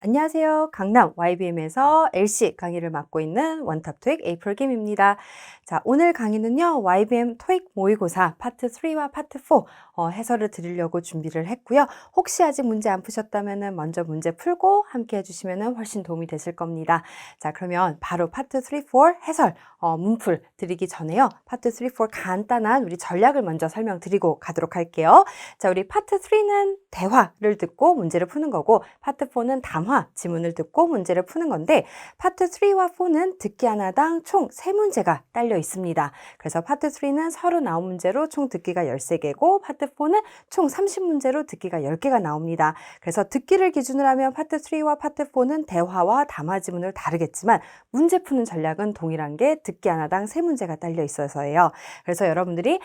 안녕하세요. 강남 YBM에서 LC 강의를 맡고 있는 원탑 토익 에이프릴 김입니다. 자, 오늘 강의는요, YBM 토익 모의고사 파트 3와 파트 4 해설을 드리려고 준비를 했고요. 혹시 아직 문제 안 푸셨다면 먼저 문제 풀고 함께 해주시면 훨씬 도움이 되실 겁니다. 자, 그러면 바로 파트 3, 4 해설 문풀 드리기 전에요. 파트 3, 4 간단한 우리 전략을 먼저 설명드리고 가도록 할게요. 자, 우리 파트 3는 대화를 듣고 문제를 푸는 거고, 파트 4는 담화, 지문을 듣고 문제를 푸는 건데, 파트 3와 4는 듣기 하나당 총 3문제가 딸려 있습니다. 그래서 파트 3는 39문제로 총 듣기가 13개고, 파트 4는 총 30문제로 듣기가 10개가 나옵니다. 그래서 듣기를 기준으로 하면 파트 3와 파트 4는 대화와 담화 지문을 다르겠지만, 문제 푸는 전략은 동일한 게 듣기 하나당 3문제가 딸려 있어서예요. 그래서 여러분들이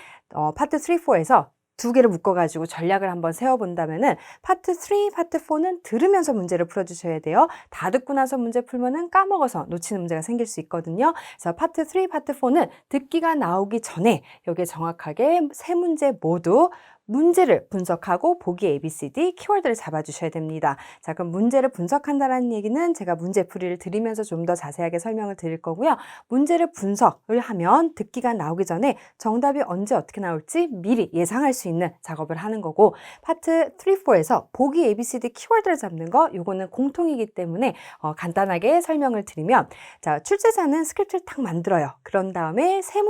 파트 3, 4에서 두 개를 묶어가지고 전략을 한번 세워본다면은 파트 3, 파트 4는 들으면서 문제를 풀어주셔야 돼요. 다 듣고 나서 문제 풀면은 까먹어서 놓치는 문제가 생길 수 있거든요. 그래서 파트 3, 파트 4는 듣기가 나오기 전에 여기에 정확하게 세 문제 모두 문제를 분석하고 보기 ABCD 키워드를 잡아주셔야 됩니다. 자, 그럼 문제를 분석한다는 얘기는 제가 문제풀이를 드리면서 좀 더 자세하게 설명을 드릴 거고요. 문제를 분석을 하면 듣기가 나오기 전에 정답이 언제 어떻게 나올지 미리 예상할 수 있는 작업을 하는 거고, 파트 3, 4에서 보기 ABCD 키워드를 잡는 거 요거는 공통이기 때문에 간단하게 설명을 드리면, 자, 출제자는 스크립트를 딱 만들어요. 그런 다음에 세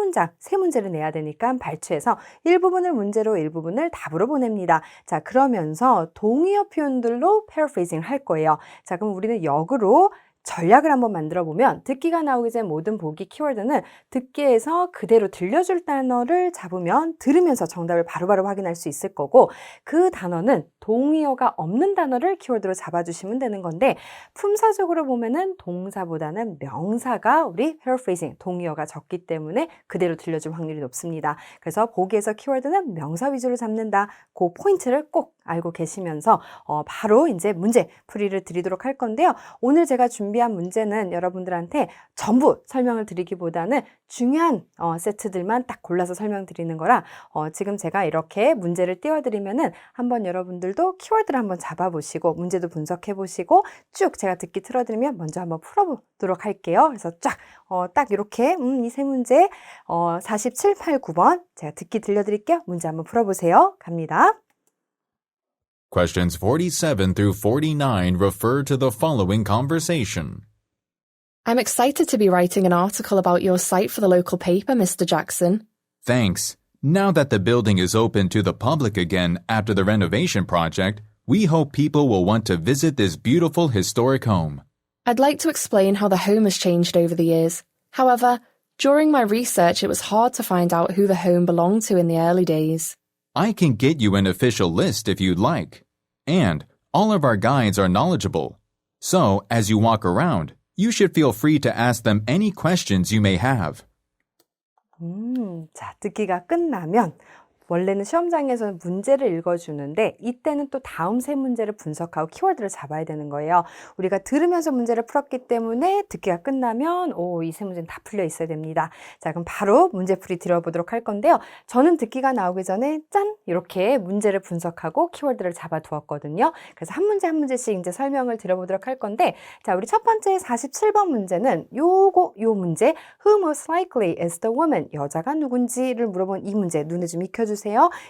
문제를 내야 되니까 발췌해서 일부분을 문제로 일부분을 답으로 보냅니다. 자, 그러면서 동의어 표현들로 패러프레이징을 할 거예요. 자, 그럼 우리는 역으로 전략을 한번 만들어 보면, 듣기가 나오기 전 모든 보기 키워드는 듣기에서 그대로 들려줄 단어를 잡으면 들으면서 정답을 바로바로 확인할 수 있을 거고, 그 단어는 동의어가 없는 단어를 키워드로 잡아주시면 되는 건데, 품사적으로 보면은 동사보다는 명사가 우리 paraphrasing, 동의어가 적기 때문에 그대로 들려줄 확률이 높습니다. 그래서 보기에서 키워드는 명사 위주로 잡는다. 그 포인트를 꼭 알고 계시면서 바로 이제 문제 풀이를 드리도록 할 건데요. 오늘 제가 준비한 문제는 여러분들한테 전부 설명을 드리기보다는 중요한 세트들만 딱 골라서 설명드리는 거라, 지금 제가 이렇게 문제를 띄워드리면은 한번 여러분들도 키워드를 한번 잡아보시고 문제도 분석해보시고 쭉 제가 듣기 틀어드리면 먼저 한번 풀어보도록 할게요. 그래서 딱 이렇게 이 세 문제 47, 8, 9번 제가 듣기 들려드릴게요. 문제 한번 풀어보세요. 갑니다. Questions 47 through 49 refer to the following conversation. I'm excited to be writing an article about your site for the local paper, Mr. Jackson. Thanks. Now that the building is open to the public again after the renovation project, we hope people will want to visit this beautiful historic home. I'd like to explain how the home has changed over the years. However, during my research, it was hard to find out who the home belonged to in the early days. I can get you an official list if you'd like. And all of our guides are knowledgeable. So, as you walk around, you should feel free to ask them any questions you may have. 자, 듣기가 끝나면 원래는 시험장에서는 문제를 읽어주는데 이때는 또 다음 세 문제를 분석하고 키워드를 잡아야 되는 거예요. 우리가 들으면서 문제를 풀었기 때문에 듣기가 끝나면 이 세 문제는 다 풀려 있어야 됩니다. 자, 그럼 바로 문제풀이 들어보도록 할 건데요. 저는 듣기가 나오기 전에 짠! 이렇게 문제를 분석하고 키워드를 잡아두었거든요. 그래서 한 문제 한 문제씩 이제 설명을 드려보도록 할 건데, 자, 우리 첫 번째 47번 문제는 요 문제, Who most likely is the woman? 여자가 누군지를 물어본 이 문제, 눈에 좀 익혀주세요.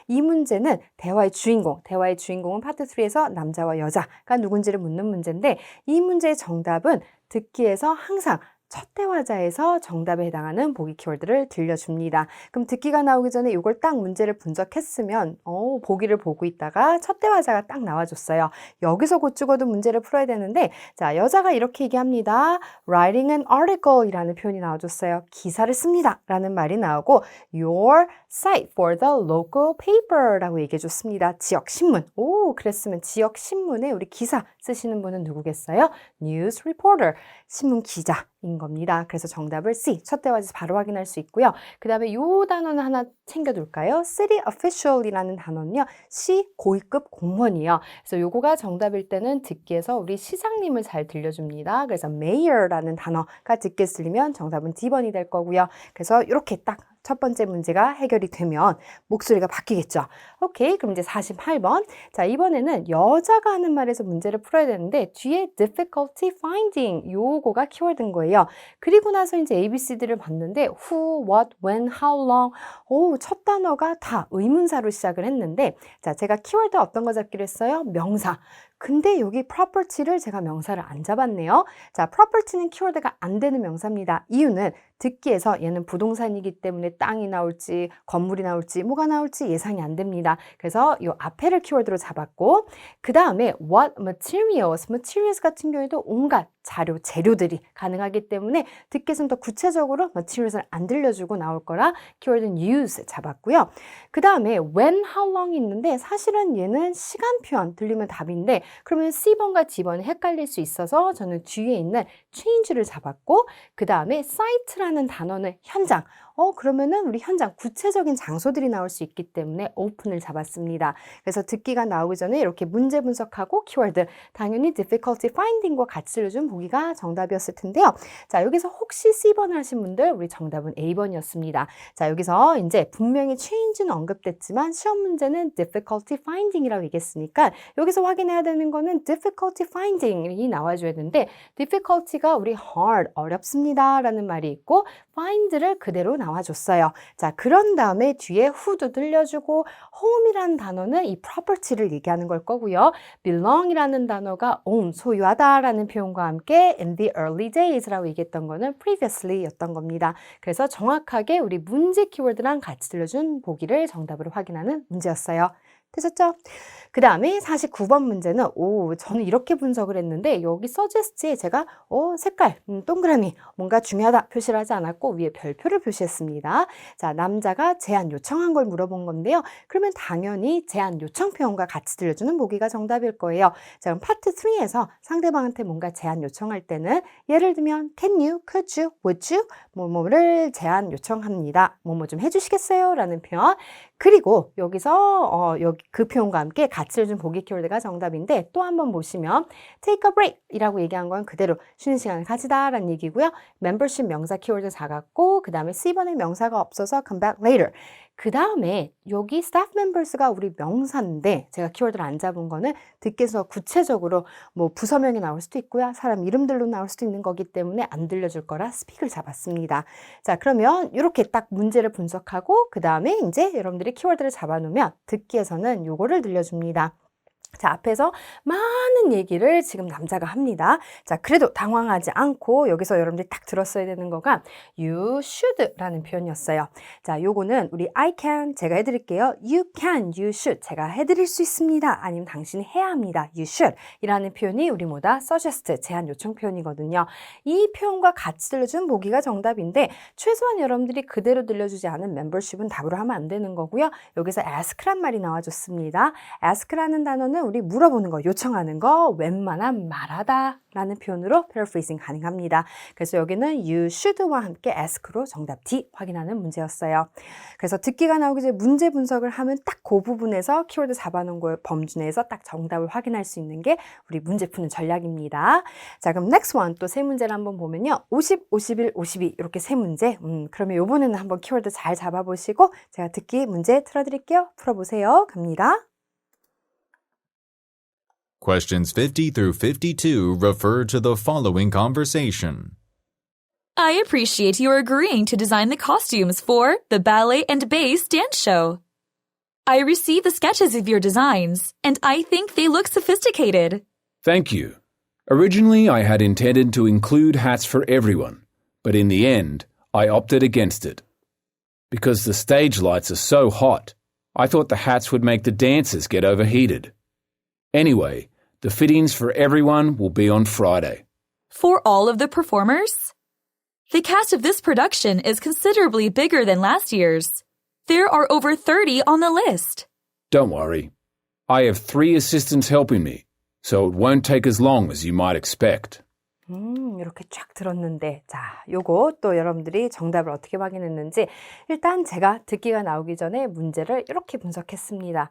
이 문제는 대화의 주인공은 파트 3에서 남자와 여자가 누군지를 묻는 문제인데, 이 문제의 정답은 듣기에서 항상 첫 대화자에서 정답에 해당하는 보기 키워드를 들려줍니다. 그럼 듣기가 나오기 전에 이걸 딱 문제를 분석했으면 보기를 보고 있다가 첫 대화자가 딱 나와줬어요. 여기서 곧 죽어도 문제를 풀어야 되는데, 자, 여자가 이렇게 얘기합니다. Writing an article 이라는 표현이 나와줬어요. 기사를 씁니다 라는 말이 나오고, Your site for the local paper 라고 얘기해줬습니다. 지역신문. 그랬으면 지역신문에 우리 기사 쓰시는 분은 누구겠어요? News reporter. 신문 기자인 겁니다. 그래서 정답을 C, 첫 대화에서 바로 확인할 수 있고요. 그 다음에 이 단어는 하나 챙겨둘까요? City official이라는 단어는요, 시 고위급 공무원이에요. 그래서 요거가 정답일 때는 듣기에서 우리 시장님을 잘 들려줍니다. 그래서 mayor라는 단어가 듣기에 들리면 정답은 D번이 될 거고요. 그래서 이렇게 딱 첫 번째 문제가 해결이 되면 목소리가 바뀌겠죠. 오케이, 그럼 이제 48번. 자, 이번에는 여자가 하는 말에서 문제를 풀어야 되는데 뒤에 difficulty finding 요거가 키워드인 거예요. 그리고 나서 이제 ABCD를 봤는데 who, what, when, how long 오, 첫 단어가 다 의문사로 시작을 했는데 자, 제가 키워드 어떤 거 잡기로 했어요? 명사. 근데 여기 property를 제가 명사를 안 잡았네요. 자, property는 키워드가 안 되는 명사입니다. 이유는 듣기에서 얘는 부동산이기 때문에 땅이 나올지 건물이 나올지 뭐가 나올지 예상이 안 됩니다. 그래서 이 앞에를 키워드로 잡았고 그 다음에 what materials, materials 같은 경우에도 온갖 자료, 재료들이 가능하기 때문에 듣기에서는 더 구체적으로 materials을 안 들려주고 나올 거라 키워드는 use 잡았고요. 그 다음에 when, how long 있는데 사실은 얘는 시간 표현 들리면 답인데 그러면 C번과 D번이 헷갈릴 수 있어서 저는 뒤에 있는 change를 잡았고 그 다음에 site라는 단어는 현장. 그러면은 우리 현장 구체적인 장소들이 나올 수 있기 때문에 open을 잡았습니다. 그래서 듣기가 나오기 전에 이렇게 문제 분석하고 키워드 당연히 difficulty finding과 같이 들려준 보기가 정답이었을 텐데요. 자, 여기서 혹시 C번을 하신 분들 우리 정답은 A번이었습니다. 자, 여기서 이제 분명히 change는 언급됐지만 시험 문제는 difficulty finding이라고 얘기했으니까 여기서 확인해야 되는 거는 difficulty finding이 나와줘야 되는데 difficulty가 우리 hard 어렵습니다 라는 말이 있고 find를 그대로 나와줬어요. 자, 그런 다음에 뒤에 who도 들려주고 home이라는 단어는 이 property를 얘기하는 걸 거고요. belong이라는 단어가 own, 소유하다라는 표현과 함께 in the early days라고 얘기했던 거는 previously였던 겁니다. 그래서 정확하게 우리 문제 키워드랑 같이 들려준 보기를 정답으로 확인하는 문제였어요. 되셨죠? 그 다음에 49번 문제는 저는 이렇게 분석을 했는데 여기 suggest에 제가 색깔, 동그라미 뭔가 중요하다 표시를 하지 않았고 위에 별표를 표시했습니다. 자, 남자가 제안 요청한 걸 물어본 건데요. 그러면 당연히 제안 요청 표현과 같이 들려주는 보기가 정답일 거예요. 자, 그럼 파트 3에서 상대방한테 뭔가 제안 요청할 때는 예를 들면 can you, could you, would you 뭐뭐를 제안 요청합니다. 뭐뭐 좀 해주시겠어요? 라는 표현. 그리고 여기서 여기 그 표현과 함께 같이 해준 보기 키워드가 정답인데 또 한번 보시면 take a break 이라고 얘기한 건 그대로 쉬는 시간을 가지다 라는 얘기고요. membership 명사 키워드 작았고 그 다음에 C번에 명사가 없어서 come back later. 그 다음에 여기 staff members가 우리 명사인데 제가 키워드를 안 잡은 거는 듣기에서 구체적으로 뭐 부서명이 나올 수도 있고요. 사람 이름들로 나올 수도 있는 거기 때문에 안 들려줄 거라 speak을 잡았습니다. 자, 그러면 이렇게 딱 문제를 분석하고 그 다음에 이제 여러분들이 키워드를 잡아놓으면 듣기에서는 요거를 들려줍니다. 자, 앞에서 많은 얘기를 지금 남자가 합니다. 자, 그래도 당황하지 않고 여기서 여러분들이 딱 들었어야 되는 거가 you should 라는 표현이었어요. 자, 요거는 우리 I can 제가 해드릴게요. You can, you should 제가 해드릴 수 있습니다. 아니면 당신이 해야 합니다. You should 이라는 표현이 우리 뭐다? suggest, 제안 요청 표현이거든요. 이 표현과 같이 들려준 보기가 정답인데 최소한 여러분들이 그대로 들려주지 않은 membership은 답으로 하면 안 되는 거고요. 여기서 ask란 말이 나와줬습니다. ask라는 단어는 우리 물어보는 거, 요청하는 거, 웬만한 말하다 라는 표현으로 paraphrasing 가능합니다. 그래서 여기는 you should와 함께 ask로 정답 D 확인하는 문제였어요. 그래서 듣기가 나오기 전에 문제 분석을 하면 딱 그 부분에서 키워드 잡아놓은 거의 범주 내에서 딱 정답을 확인할 수 있는 게 우리 문제 푸는 전략입니다. 자, 그럼 next one 또 세 문제를 한번 보면요. 50, 51, 52 이렇게 세 문제. 그러면 이번에는 한번 키워드 잘 잡아보시고 제가 듣기 문제 틀어드릴게요. 풀어보세요. 갑니다. Questions 50 through 52 refer to the following conversation. I appreciate your agreeing to design the costumes for the ballet and bass dance show. I received the sketches of your designs, and I think they look sophisticated. Thank you. Originally, I had intended to include hats for everyone, but in the end, I opted against it. Because the stage lights are so hot, I thought the hats would make the dancers get overheated. Anyway, the fittings for everyone will be on Friday. For all of the performers? The cast of this production is considerably bigger than last year's. There are over 30 on the list. Don't worry. I have 3 assistants helping me, so it won't take as long as you might expect. 이렇게 쫙 들었는데 자, 요거 또 여러분들이 정답을 어떻게 확인했는지 일단 제가 듣기가 나오기 전에 문제를 이렇게 분석했습니다.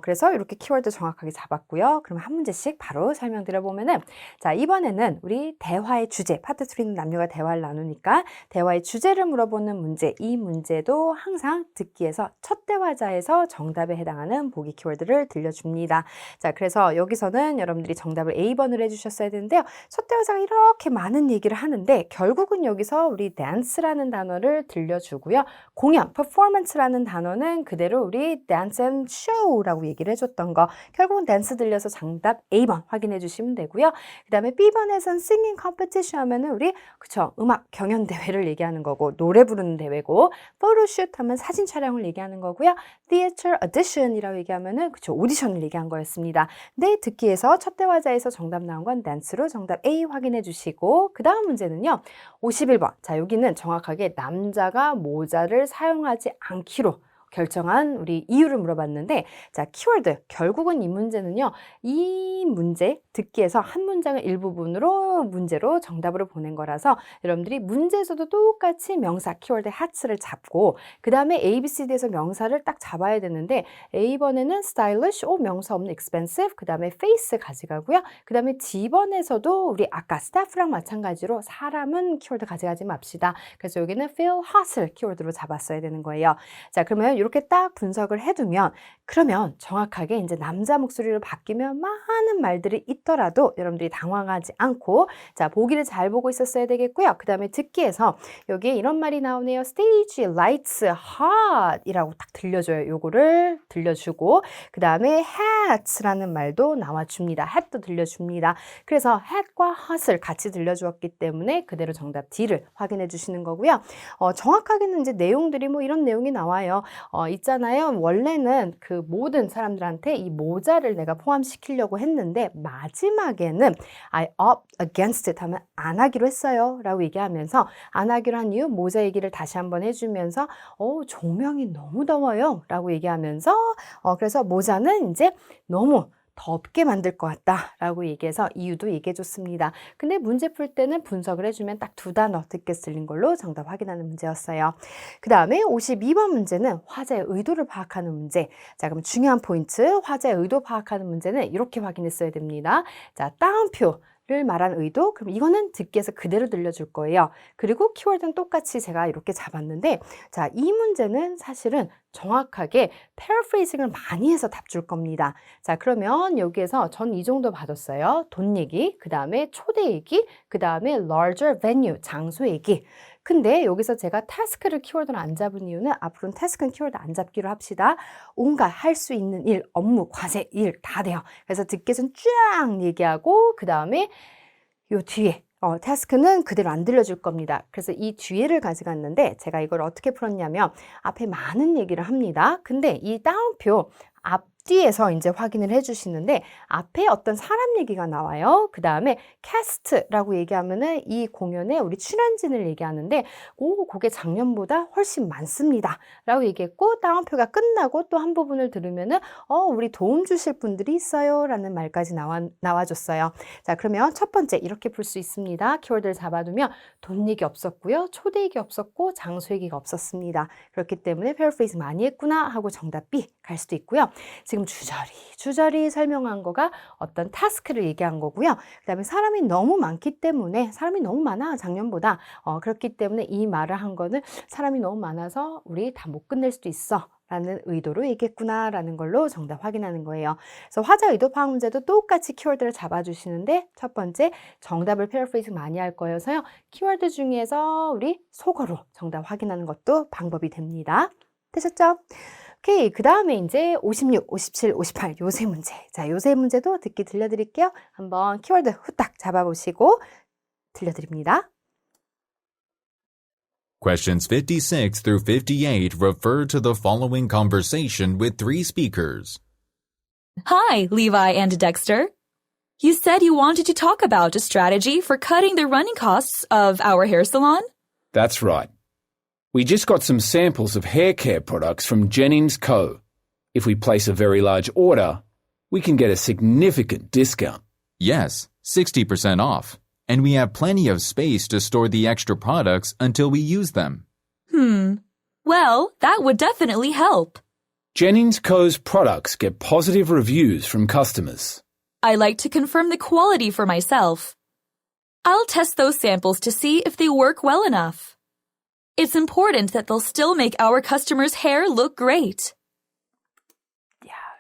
그래서 이렇게 키워드 정확하게 잡았고요. 그럼 한 문제씩 바로 설명드려보면은 자, 이번에는 우리 대화의 주제, 파트 3는 남녀가 대화를 나누니까 대화의 주제를 물어보는 문제, 이 문제도 항상 듣기에서 첫 대화자에서 정답에 해당하는 보기 키워드를 들려줍니다. 자, 그래서 여기서는 여러분들이 정답을 A번으로 해주셨어야 되는데요. 첫 대화자가 이렇게 많은 얘기를 하는데 결국은 여기서 우리 dance라는 단어를 들려주고요. 공연, performance라는 단어는 그대로 우리 dance and show라고 얘기를 해줬던 거. 결국은 dance 들려서 정답 A번 확인해 주시면 되고요. 그 다음에 B번에선 singing competition 하면은 우리 그쵸, 음악 경연 대회를 얘기하는 거고 노래 부르는 대회고 photoshoot 하면 사진 촬영을 얘기하는 거고요. theater audition이라고 얘기하면은 그쵸, 오디션을 얘기한 거였습니다. 네, 듣기에서 첫 대화자에서 정답 나온 건 dance로 정답 A 확인해 주시고 그 다음 문제는요. 51번. 자, 여기는 정확하게 남자가 모자를 사용하지 않기로 결정한 우리 이유를 물어봤는데 자, 키워드 결국은 이 문제는요. 이 문제 듣기에서 한 문장의 일부분으로 문제로 정답으로 보낸 거라서 여러분들이 문제에서도 똑같이 명사 키워드 hats를 잡고 그 다음에 ABCD에서 명사를 딱 잡아야 되는데 A번에는 stylish, 명사 없는 expensive, 그 다음에 face 가져가고요. 그 다음에 D번에서도 우리 아까 staff랑 마찬가지로 사람은 키워드 가져가지 맙시다. 그래서 여기는 feel hot을 키워드로 잡았어야 되는 거예요. 자, 그러면 이렇게 딱 분석을 해두면 그러면 정확하게 이제 남자 목소리로 바뀌면 많은 말들이 있더라도 여러분들이 당황하지 않고 자, 보기를 잘 보고 있었어야 되겠고요. 그 다음에 듣기에서 여기에 이런 말이 나오네요. stage lights hot 이라고 딱 들려줘요. 요거를 들려주고 그 다음에 hats라는 말도 나와줍니다. hat도 들려줍니다. 그래서 hat과 hot을 같이 들려주었기 때문에 그대로 정답 D를 확인해 주시는 거고요. 정확하게는 이제 내용들이 뭐 이런 내용이 나와요. 있잖아요. 원래는 그 모든 사람들한테 이 모자를 내가 포함시키려고 했는데 마지막에는 I up against it 하면 안 하기로 했어요 라고 얘기하면서 안 하기로 한 이유 모자 얘기를 다시 한번 해주면서 조명이 너무 더워요 라고 얘기하면서 그래서 모자는 이제 너무 덥게 만들 것 같다라고 얘기해서 이유도 얘기해 줬습니다. 근데 문제 풀 때는 분석을 해주면 딱 두 단어 듣게 쓸린 걸로 정답 확인하는 문제였어요. 그 다음에 52번 문제는 화자의 의도를 파악하는 문제. 자, 그럼 중요한 포인트, 화자의 의도 파악하는 문제는 이렇게 확인했어야 됩니다. 자, 따옴표. 를 말한 의도? 그럼 이거는 듣기에서 그대로 들려줄 거예요. 그리고 키워드는 똑같이 제가 이렇게 잡았는데 자, 이 문제는 사실은 정확하게 패러프레이징을 많이 해서 답 줄 겁니다. 자, 그러면 여기에서 전 이 정도 받았어요. 돈 얘기, 그 다음에 초대 얘기, 그 다음에 larger venue, 장소 얘기. 근데 여기서 제가 task를 키워드로 안 잡은 이유는 앞으로는 task는 키워드 안 잡기로 합시다. 온갖 할 수 있는 일, 업무, 과제, 일 다 돼요. 그래서 듣기에서는 쫙 얘기하고 그 다음에 요 뒤에 task는 그대로 안 들려줄 겁니다. 그래서 이 뒤에를 가져갔는데 제가 이걸 어떻게 풀었냐면 앞에 많은 얘기를 합니다. 근데 이 따옴표 앞뒤에서 이제 확인을 해주시는데 앞에 어떤 사람 얘기가 나와요. 그 다음에 캐스트라고 얘기하면은 이 공연에 우리 출연진을 얘기하는데 그게 작년보다 훨씬 많습니다. 라고 얘기했고 따옴표가 끝나고 또 한 부분을 들으면은 우리 도움 주실 분들이 있어요. 라는 말까지 나와줬어요. 자, 그러면 첫 번째 이렇게 풀 수 있습니다. 키워드를 잡아두면 돈 얘기 없었고요. 초대 얘기 없었고 장소 얘기가 없었습니다. 그렇기 때문에 패러프레이즈 많이 했구나 하고 정답 B 갈 수도 있고요. 지금 주저리 설명한 거가 어떤 타스크를 얘기한 거고요. 그 다음에 사람이 너무 많기 때문에 사람이 너무 많아 작년보다 그렇기 때문에 이 말을 한 거는 사람이 너무 많아서 우리 다 못 끝낼 수도 있어 라는 의도로 얘기했구나 라는 걸로 정답 확인하는 거예요. 그래서 화자 의도 파악 문제도 똑같이 키워드를 잡아주시는데 첫 번째 정답을 패러프레이징 많이 할 거여서요. 키워드 중에서 우리 속어로 정답 확인하는 것도 방법이 됩니다. 되셨죠? 오케이. 그 다음에 이제 56, 57, 58 요 세 문제. 자, 요 세 문제도 듣기 들려드릴게요. 한번 키워드 후딱 잡아보시고 들려드립니다. Questions 56 through 58 refer to the following conversation with three speakers. Hi, Levi and Dexter. You said you wanted to talk about a strategy for cutting the running costs of our hair salon? That's right. We just got some samples of hair care products from Jennings Co. If we place a very large order, we can get a significant discount. Yes, 60% off. and we have plenty of space to store the extra products until we use them. Well, that would definitely help. Jennings Co.'s products get positive reviews from customers. I like to confirm the quality for myself. I'll test those samples to see if they work well enough. It's important that they'll still make our customers' hair look great.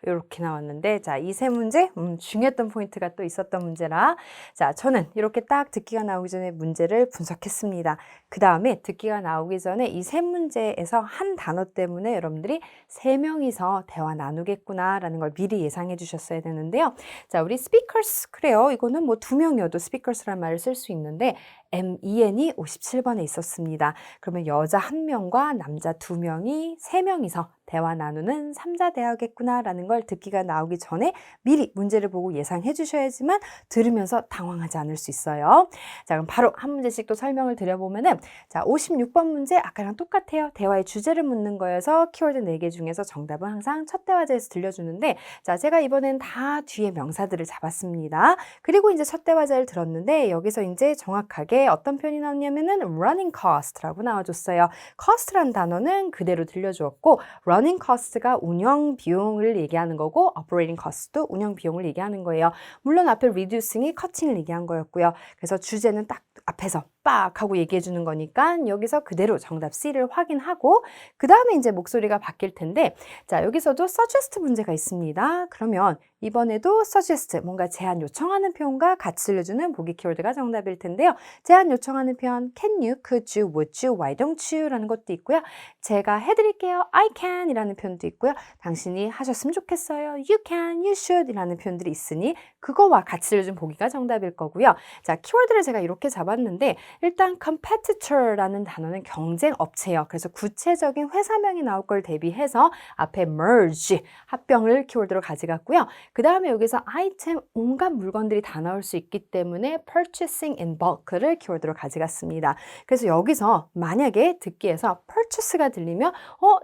이렇게 나왔는데, 자, 이 세 문제, 중요했던 포인트가 또 있었던 문제라, 자, 저는 이렇게 딱 듣기가 나오기 전에 문제를 분석했습니다. 그 다음에 듣기가 나오기 전에 이 세 문제에서 한 단어 때문에 여러분들이 세 명이서 대화 나누겠구나라는 걸 미리 예상해 주셨어야 되는데요. 자, 우리 speakers, 그래요. 이거는 뭐 두 명이어도 speakers라는 말을 쓸 수 있는데, MEN이 57번에 있었습니다. 그러면 여자 한 명과 남자 두 명이 세 명이서 대화 나누는 3자 대화겠구나라는 걸 듣기가 나오기 전에 미리 문제를 보고 예상해 주셔야지만 들으면서 당황하지 않을 수 있어요. 자, 그럼 바로 한 문제씩 또 설명을 드려보면은, 자, 56번 문제 아까랑 똑같아요. 대화의 주제를 묻는 거여서 키워드 4개 중에서 정답은 항상 첫 대화자에서 들려주는데, 자, 제가 이번엔 다 뒤에 명사들을 잡았습니다. 그리고 이제 첫 대화자를 들었는데, 여기서 이제 정확하게 어떤 표현이 나왔냐면은 running cost라고 나와줬어요. cost라는 단어는 그대로 들려주었고, running cost가 운영 비용을 얘기하는 거고, operating cost도 운영 비용을 얘기하는 거예요. 물론 앞에 reducing이 cutting을 얘기한 거였고요. 그래서 주제는 딱 앞에서 빡 하고 얘기해 주는 거니까 여기서 그대로 정답 C를 확인하고, 그 다음에 이제 목소리가 바뀔 텐데, 자, 여기서도 suggest 문제가 있습니다. 그러면 이번에도 suggest, 뭔가 제안 요청하는 표현과 같이 들려주는 보기 키워드가 정답일 텐데요. 제안 요청하는 표현 can you, could you, would you, why don't you 라는 것도 있고요. 제가 해드릴게요. I can 이라는 표현도 있고요. 당신이 하셨으면 좋겠어요. You can, you should 이라는 표현들이 있으니 그거와 같이 들려준 보기가 정답일 거고요. 자, 키워드를 제가 이렇게 잡았는데, 일단 competitor라는 단어는 경쟁 업체예요. 그래서 구체적인 회사명이 나올 걸 대비해서 앞에 merge, 합병을 키워드로 가져갔고요. 그 다음에 여기서 아이템, 온갖 물건들이 다 나올 수 있기 때문에 purchasing in bulk를 키워드로 가져갔습니다. 그래서 여기서 만약에 듣기에서 purchase가 들리면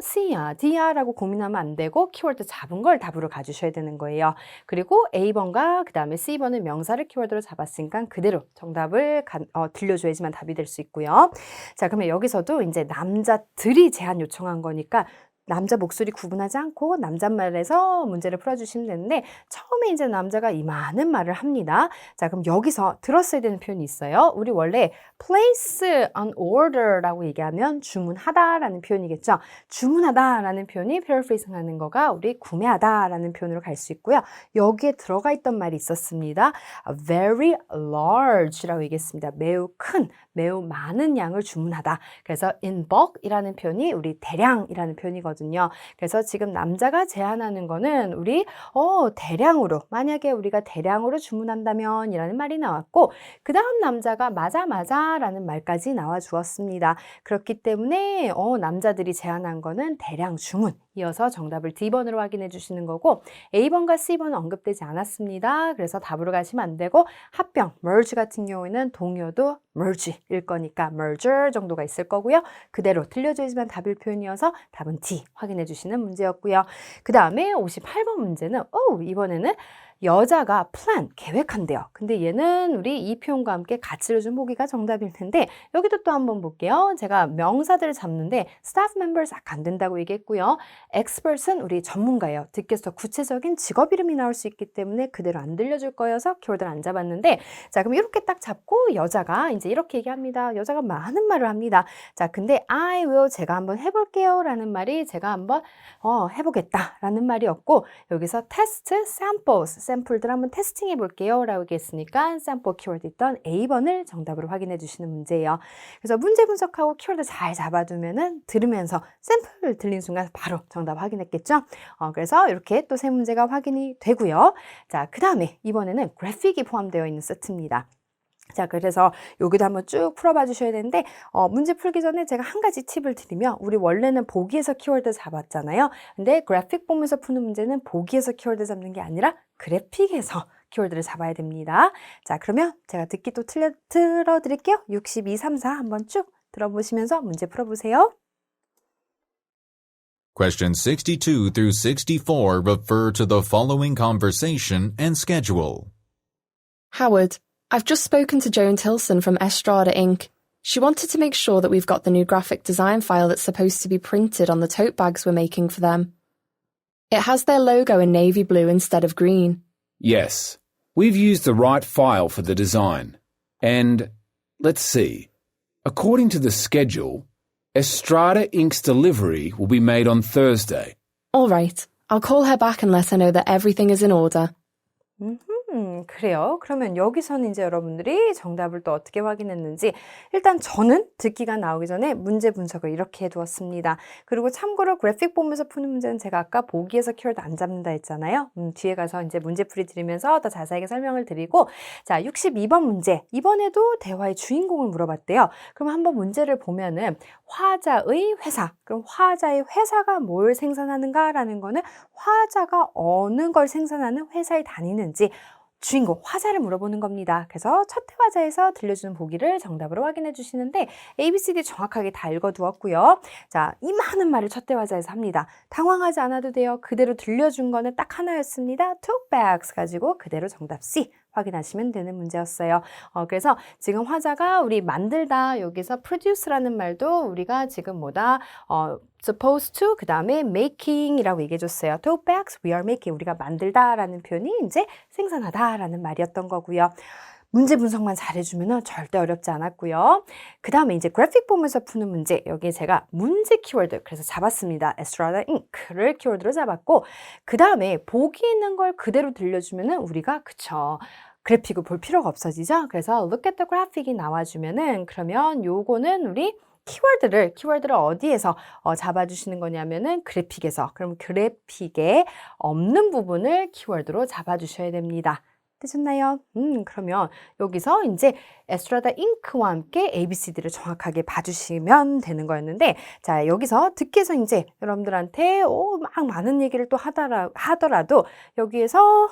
C야, D야 라고 고민하면 안 되고 키워드 잡은 걸 답으로 가주셔야 되는 거예요. 그리고 A번과 그 다음에 C번은 명사를 키워드로 잡았으니까 그대로 정답을 들려줘야지만 답이 될 수 있고요. 자, 그러면 여기서도 이제 남자들이 제안 요청한 거니까 남자 목소리 구분하지 않고 남잣말에서 문제를 풀어주시면 되는데, 처음에 이제 남자가 이 많은 말을 합니다. 자, 그럼 여기서 들었어야 되는 표현이 있어요. 우리 원래 place an order라고 얘기하면 주문하다라는 표현이겠죠. 주문하다라는 표현이 paraphrasing 하는 거가 우리 구매하다라는 표현으로 갈 수 있고요. 여기에 들어가 있던 말이 있었습니다. very large라고 얘기했습니다. 매우 큰, 매우 많은 양을 주문하다. 그래서 in bulk이라는 표현이 우리 대량이라는 표현이거든요. 그래서 지금 남자가 제안하는 거는 우리 대량으로, 만약에 우리가 대량으로 주문한다면 이라는 말이 나왔고, 그 다음 남자가 맞아 라는 말까지 나와 주었습니다. 그렇기 때문에 남자들이 제안한 거는 대량 주문, 이어서 정답을 D번으로 확인해 주시는 거고, A번과 C번은 언급되지 않았습니다. 그래서 답으로 가시면 안 되고, 합병, merge 같은 경우에는 동요도 merge일 거니까 merger 정도가 있을 거고요. 그대로 들려줘야지만 답일 표현이어서 답은 D 확인해 주시는 문제였고요. 그 다음에 58번 문제는 이번에는 여자가 plan, 계획한대요. 근데 얘는 우리 이 표현과 함께 같이 들려준 보기가 정답일 텐데, 여기도 또 한번 볼게요. 제가 명사들을 잡는데 staff members 안 된다고 얘기했고요. expert은 우리 전문가예요. 듣기에서 구체적인 직업 이름이 나올 수 있기 때문에 그대로 안 들려줄 거여서 키워드를 안 잡았는데, 자, 그럼 이렇게 딱 잡고 여자가 이제 이렇게 얘기합니다. 여자가 많은 말을 합니다. 자, 근데 I will, 제가 한번 해볼게요 라는 말이 제가 한번 해보겠다 라는 말이었고, 여기서 test, samples, 샘플들 한번 테스팅 해볼게요 라고 얘기했으니까 샘플 키워드 있던 A번을 정답으로 확인해 주시는 문제예요. 그래서 문제 분석하고 키워드 잘 잡아두면은 들으면서 샘플 들린 순간 바로 정답 확인했겠죠? 그래서 이렇게 또 세 문제가 확인이 되고요. 자, 그 다음에 이번에는 그래픽이 포함되어 있는 세트입니다. 자, 그래서 여기도 한번 쭉 풀어봐 주셔야 되는데, 문제 풀기 전에 제가 한 가지 팁을 드리면, 우리 원래는 보기에서 키워드 잡았잖아요. 근데 그래픽 보면서 푸는 문제는 보기에서 키워드 잡는 게 아니라 그래픽에서 키워드를 잡아야 됩니다. 자, 그러면 제가 듣기 또 틀어드릴게요. 62, 34 한번 쭉 들어보시면서 문제 풀어보세요. Questions 62 through 64 refer to the following conversation and schedule. Howard, I've just spoken to Joan Tilson from Estrada Inc. She wanted to make sure that we've got the new graphic design file that's supposed to be printed on the tote bags we're making for them. It has their logo in navy blue instead of green. Yes, we've used the right file for the design. And, let's see, according to the schedule, Estrada Inc.'s delivery will be made on Thursday. All right, I'll call her back and let her know that everything is in order. 그래요. 그러면 여기서는 이제 여러분들이 정답을 또 어떻게 확인했는지 일단 저는 듣기가 나오기 전에 문제 분석을 이렇게 해두었습니다. 그리고 참고로 그래픽 보면서 푸는 문제는 제가 아까 보기에서 키워드 안 잡는다 했잖아요. 뒤에 가서 이제 문제풀이 드리면서 더 자세하게 설명을 드리고 자 62번 문제 이번에도 대화의 주인공을 물어봤대요. 그럼 한번 문제를 보면은 화자의 회사 그럼 화자의 회사가 뭘 생산하는가라는 거는 화자가 어느 걸 생산하는 회사에 다니는지 주인공, 화자를 물어보는 겁니다. 그래서 첫 대화자에서 들려주는 보기를 정답으로 확인해 주시는데 ABCD 정확하게 다 읽어두었고요. 자, 이 많은 말을 첫 대화자에서 합니다. 당황하지 않아도 돼요. 그대로 들려준 거는 딱 하나였습니다. tote bags 가지고 그대로 정답 C 확인하시면 되는 문제였어요. 그래서 지금 화자가 우리 만들다 여기서 produce라는 말도 우리가 지금 뭐다 supposed to 그 다음에 making이라고 얘기해줬어요. tote bags we are making 우리가 만들다라는 표현이 이제 생산하다라는 말이었던 거고요. 문제 분석만 잘해주면 절대 어렵지 않았고요. 그 다음에 이제 그래픽 보면서 푸는 문제 여기에 제가 문제 키워드 그래서 잡았습니다. Estrada Inc.를 키워드로 잡았고 그 다음에 보기 있는 걸 그대로 들려주면은 우리가 그쵸 그래픽을 볼 필요가 없어지죠. 그래서 look at the graphic이 나와주면은 그러면 요거는 우리 키워드를 어디에서 잡아주시는 거냐면은 그래픽에서 그럼 그래픽에 없는 부분을 키워드로 잡아주셔야 됩니다. 되셨나요? 그러면 여기서 이제 에스트라다 잉크와 함께 ABCD를 정확하게 봐주시면 되는 거였는데 자 여기서 듣기에서 이제 여러분들한테 막 많은 얘기를 또 하더라도 여기에서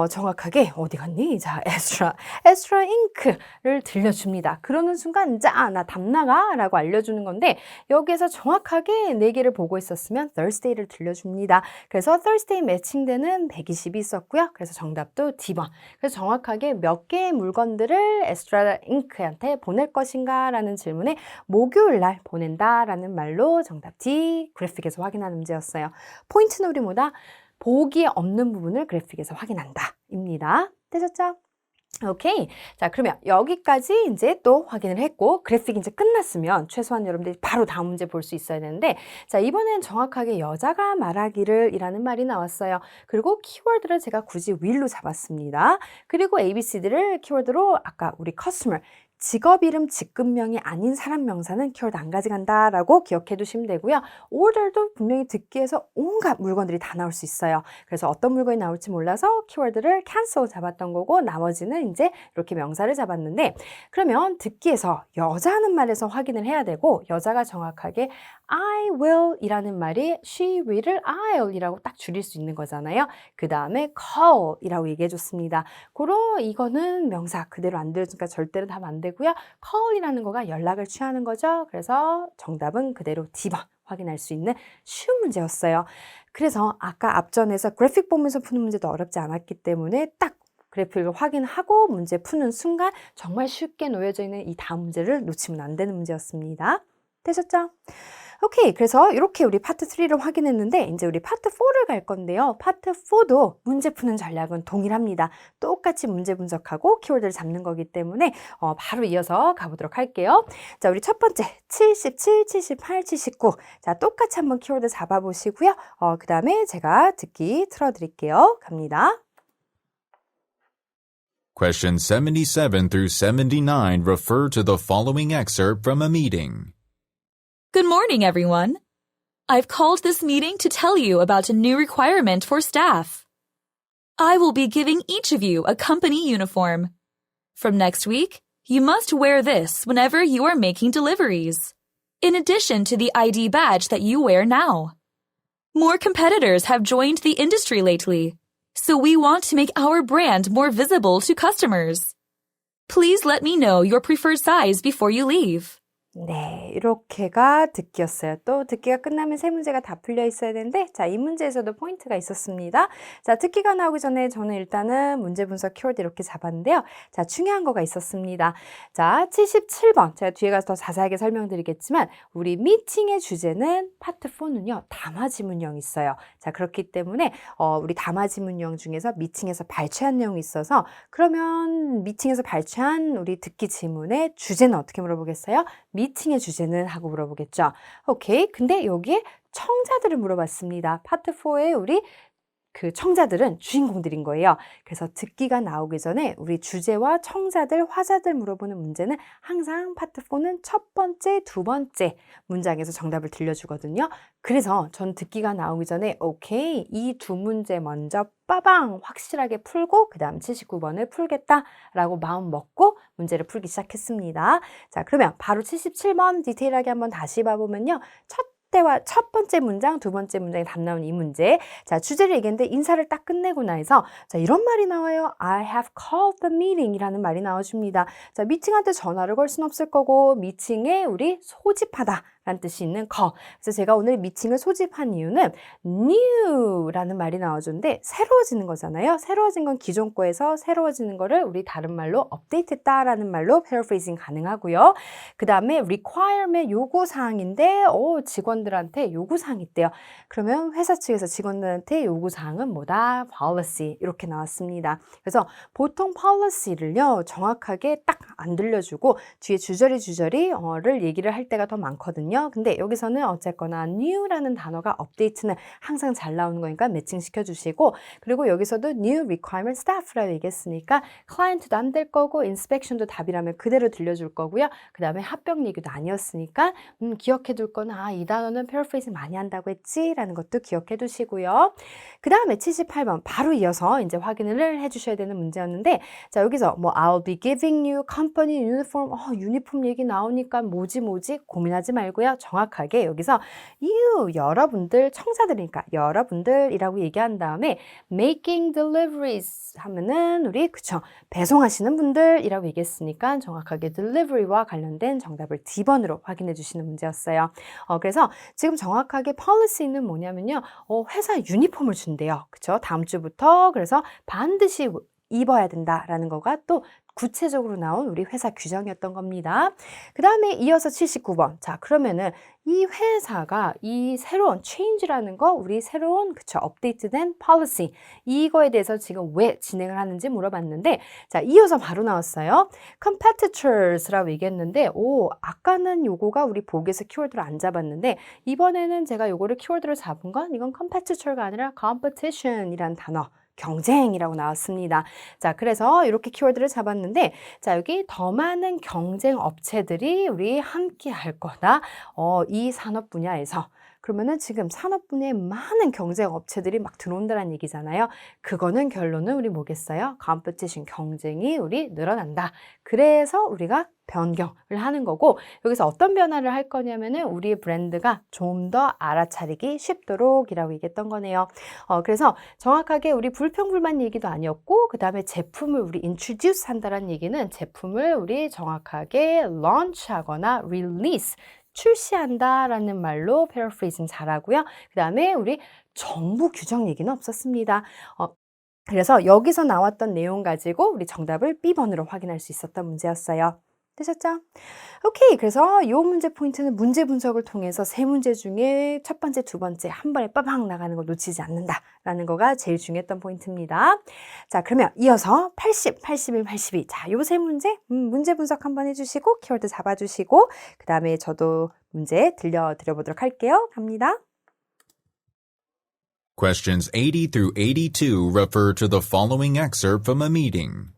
정확하게 어디 갔니? 자, 에스트라 잉크를 들려줍니다. 그러는 순간 자, 나 답나가 라고 알려주는 건데 여기에서 정확하게 4개를 보고 있었으면 Thursday를 들려줍니다. 그래서 Thursday 매칭되는 120이 있었고요. 그래서 정답도 D번. 그래서 정확하게 몇 개의 물건들을 에스트라 잉크한테 보낼 것인가 라는 질문에 목요일 날 보낸다라는 말로 정답 D 그래픽에서 확인하는 문제였어요. 포인트는 우리 뭐다? 보기에 없는 부분을 그래픽에서 확인한다 입니다. 되셨죠? 오케이. 자, 그러면 여기까지 이제 또 확인을 했고 그래픽이 이제 끝났으면 최소한 여러분들이 바로 다음 문제 볼 수 있어야 되는데 자, 이번엔 정확하게 여자가 말하기를 이라는 말이 나왔어요. 그리고 키워드를 제가 굳이 will로 잡았습니다. 그리고 ABCD를 키워드로 아까 우리 customer 직업 이름, 직급명이 아닌 사람 명사는 키워드 안 가져간다라고 기억해 두시면 되고요. order도 분명히 듣기에서 온갖 물건들이 다 나올 수 있어요. 그래서 어떤 물건이 나올지 몰라서 키워드를 cancel 잡았던 거고 나머지는 이제 이렇게 명사를 잡았는데 그러면 듣기에서 여자하는 말에서 확인을 해야 되고 여자가 정확하게 I will 이라는 말이 she will을 I'll 이라고 딱 줄일 수 있는 거잖아요. 그 다음에 call 이라고 얘기해 줬습니다. 그럼 이거는 명사 그대로 안 들어주니까 절대로 답 안 되고요. call이라는 거가 연락을 취하는 거죠. 그래서 정답은 그대로 D번 확인할 수 있는 쉬운 문제였어요. 그래서 아까 앞전에서 그래픽 보면서 푸는 문제도 어렵지 않았기 때문에 딱 그래픽을 확인하고 문제 푸는 순간 정말 쉽게 놓여져 있는 이 다음 문제를 놓치면 안 되는 문제였습니다. 되셨죠? 오케이. 그래서 이렇게 우리 파트 3를 확인했는데 이제 우리 파트 4를 갈 건데요. 파트 4도 문제 푸는 전략은 동일합니다. 똑같이 문제 분석하고 키워드를 잡는 거기 때문에 바로 이어서 가보도록 할게요. 자, 우리 첫 번째 77, 78, 79. 자, 똑같이 한번 키워드 잡아보시고요. 그 다음에 제가 듣기 틀어드릴게요. 갑니다. Questions 77 through 79 refer to the following excerpt from a meeting. Good morning, everyone. I've called this meeting to tell you about a new requirement for staff. I will be giving each of you a company uniform. From next week, you must wear this whenever you are making deliveries, in addition to the ID badge that you wear now. More competitors have joined the industry lately, so we want to make our brand more visible to customers. Please let me know your preferred size before you leave. 네, 이렇게가 듣기였어요. 또 듣기가 끝나면 세 문제가 다 풀려 있어야 되는데 자, 이 문제에서도 포인트가 있었습니다. 자, 듣기가 나오기 전에 저는 일단은 문제 분석 키워드 이렇게 잡았는데요. 자, 중요한 거가 있었습니다. 자, 77번. 제가 뒤에 가서 더 자세하게 설명드리겠지만 우리 미팅의 주제는 파트 4는요. 담화지문형이 있어요. 자, 그렇기 때문에 우리 담화지문형 중에서 미팅에서 발췌한 내용이 있어서 그러면 미팅에서 발췌한 우리 듣기 지문의 주제는 어떻게 물어보겠어요? 미팅의 주제는 하고 물어보겠죠. 오케이. 근데 여기에 청자들을 물어봤습니다. 파트 4에 우리 그 청자들은 주인공들인 거예요. 그래서 듣기가 나오기 전에 우리 주제와 청자들, 화자들 물어보는 문제는 항상 파트 4는 첫 번째, 두 번째 문장에서 정답을 들려주거든요. 그래서 전 듣기가 나오기 전에 오케이, 이 두 문제 먼저 빠방 확실하게 풀고 그 다음 79번을 풀겠다라고 마음 먹고 문제를 풀기 시작했습니다. 자, 그러면 바로 77번 디테일하게 한번 다시 봐보면요. 첫 번째 문장, 두 번째 문장에 답 나온 이 문제. 자, 주제를 얘기했는데 인사를 딱 끝내고 나서 자, 이런 말이 나와요. I have called the meeting 이라는 말이 나와줍니다. 자, 미팅한테 전화를 걸 순 없을 거고 미팅에 우리 소집하다 라는 뜻이 있는 거. 그래서 제가 오늘 미팅을 소집한 이유는 new라는 말이 나와주는데 새로워지는 거잖아요. 새로워진 건 기존 거에서 새로워지는 거를 우리 다른 말로 업데이트했다라는 말로 paraphrasing 가능하고요. 그 다음에 requirement 요구사항인데 직원들한테 요구사항이 있대요. 그러면 회사 측에서 직원들한테 요구사항은 뭐다? policy 이렇게 나왔습니다. 그래서 보통 policy를요 정확하게 딱 안 들려주고 뒤에 주저리를 얘기를 할 때가 더 많거든요. 근데 여기서는 어쨌거나 new라는 단어가 업데이트는 항상 잘 나오는 거니까 매칭시켜 주시고 그리고 여기서도 new requirement staff라고 얘기했으니까 client도 안 될 거고 inspection도 답이라면 그대로 들려줄 거고요. 그 다음에 합병 얘기도 아니었으니까 기억해 둘 거는 이 단어는 paraphrasing 많이 한다고 했지 라는 것도 기억해 두시고요. 그 다음에 78번 바로 이어서 이제 확인을 해주셔야 되는 문제였는데 자 여기서 뭐 I'll be giving you company uniform 유니폼 얘기 나오니까 뭐지 고민하지 말고요. 정확하게 여기서 you 여러분들 청자들이니까 여러분들이라고 얘기한 다음에 making deliveries 하면은 우리 그쵸 배송하시는 분들이라고 얘기했으니까 정확하게 delivery와 관련된 정답을 D번으로 확인해 주시는 문제였어요. 그래서 지금 정확하게 policy는 뭐냐면요. 회사 유니폼을 준대요. 그쵸 다음 주부터 그래서 반드시 입어야 된다라는 거가 또 구체적으로 나온 우리 회사 규정이었던 겁니다. 그 다음에 이어서 79번. 자, 그러면은 이 회사가 이 새로운 change라는 거, 우리 새로운 업데이트된 policy 이거에 대해서 지금 왜 진행을 하는지 물어봤는데 자, 이어서 바로 나왔어요. competitors라고 얘기했는데 아까는 요거가 우리 보기에서 키워드를 안 잡았는데 이번에는 제가 요거를 키워드로 잡은 건 이건 competitor가 아니라 competition이란 단어 경쟁이라고 나왔습니다. 자, 그래서 이렇게 키워드를 잡았는데, 자, 여기 더 많은 경쟁 업체들이 우리 함께 할 거다. 이 산업 분야에서. 그러면은 지금 산업 분야에 많은 경쟁 업체들이 막 들어온다는 얘기잖아요. 그거는 결론은 우리 뭐겠어요? competition 경쟁이 우리 늘어난다. 그래서 우리가 변경을 하는 거고 여기서 어떤 변화를 할 거냐면은 우리의 브랜드가 좀 더 알아차리기 쉽도록이라고 얘기했던 거네요. 그래서 정확하게 우리 불평불만 얘기도 아니었고 그 다음에 제품을 우리 introduce 한다는 얘기는 제품을 우리 정확하게 launch하거나 release 출시한다라는 말로 paraphrasing 잘하고요. 그 다음에 우리 정부 규정 얘기는 없었습니다. 그래서 여기서 나왔던 내용 가지고 우리 정답을 B번으로 확인할 수 있었던 문제였어요. 되셨죠? 오케이. 그래서 이 문제 포인트는 문제 분석을 통해서 세 문제 중에 첫 번째, 두 번째 한 번에 빠방 나가는 거 놓치지 않는다라는 거가 제일 중요했던 포인트입니다. 자, 그러면 이어서 80, 81, 82. 자, 요 세 문제 문제 분석 한번 해주시고 키워드 잡아주시고 그 다음에 저도 문제 들려드려보도록 할게요. 갑니다. Questions 80 through 82 refer to the following excerpt from a meeting.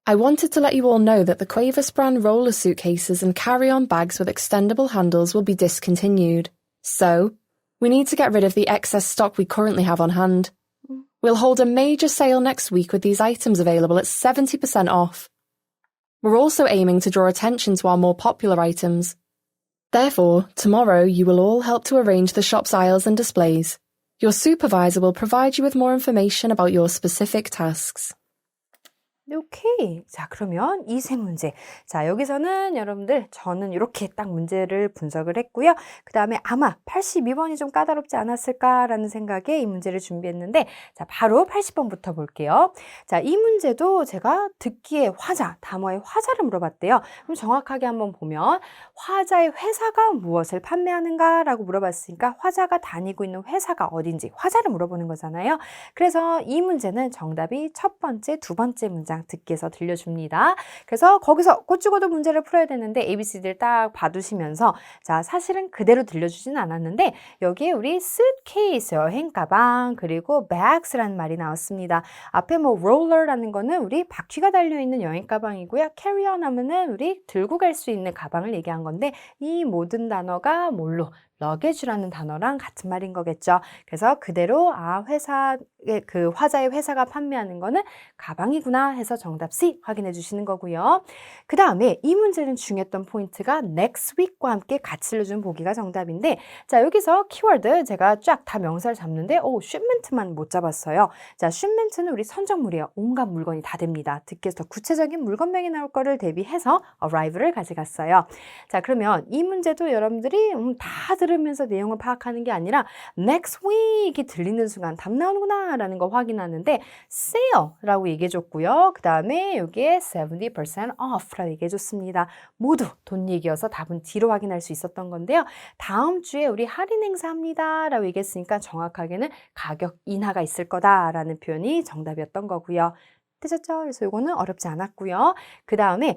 I wanted to let you all know that the Quavis brand roller suitcases and carry-on bags with extendable handles will be discontinued. So, we need to get rid of the excess stock we currently have on hand. We'll hold a major sale next week with these items available at 70% off. We're also aiming to draw attention to our more popular items. Therefore, tomorrow you will all help to arrange the shop's aisles and displays. Your supervisor will provide you with more information about your specific tasks. 오케이. 자, 그러면 이 세 문제. 자, 여기서는 여러분들 저는 이렇게 딱 문제를 분석을 했고요. 그 다음에 아마 82번이 좀 까다롭지 않았을까라는 생각에 이 문제를 준비했는데 자, 바로 80번부터 볼게요. 자, 이 문제도 제가 듣기에 화자, 단어의 화자를 물어봤대요. 그럼 정확하게 한번 보면 화자의 회사가 무엇을 판매하는가라고 물어봤으니까 화자가 다니고 있는 회사가 어딘지 화자를 물어보는 거잖아요. 그래서 이 문제는 정답이 첫 번째, 두 번째 문장 듣기에서 들려줍니다. 그래서 거기서 곧 죽어도 문제를 풀어야 되는데 ABCD를 딱 봐두시면서 자, 사실은 그대로 들려주지는 않았는데 여기에 우리 suitcase, 여행 가방, 그리고 bags라는 말이 나왔습니다. 앞에 뭐 roller라는 거는 우리 바퀴가 달려있는 여행 가방이고요. carry on 하면은 우리 들고 갈 수 있는 가방을 얘기한 건데 이 모든 단어가 뭘로? luggage라는 단어랑 같은 말인 거겠죠. 그래서 그대로 회사의 그 화자의 회사가 판매하는 거는 가방이구나 해서 정답 C 확인해 주시는 거고요. 그 다음에 이 문제는 중요했던 포인트가 next week과 함께 같이 들려준 보기가 정답인데 자, 여기서 키워드 제가 쫙 다 명사를 잡는데 shipment만 못 잡았어요. 자, shipment는 우리 선적물이에요. 온갖 물건이 다 됩니다. 듣기에서 더 구체적인 물건명이 나올 거를 대비해서 arrive를 가져갔어요. 자, 그러면 이 문제도 여러분들이 다 들으면서 내용을 파악하는 게 아니라 next week이 들리는 순간 답 나오는구나 라는 거 확인하는데 sale라고 얘기해 줬고요. 그 다음에 여기에 70% off라고 얘기해 줬습니다. 모두 돈 얘기여서 답은 뒤로 확인할 수 있었던 건데요. 다음 주에 우리 할인 행사합니다 라고 얘기했으니까 정확하게는 가격 인하가 있을 거다라는 표현이 정답이었던 거고요. 되셨죠? 그래서 이거는 어렵지 않았고요. 그 다음에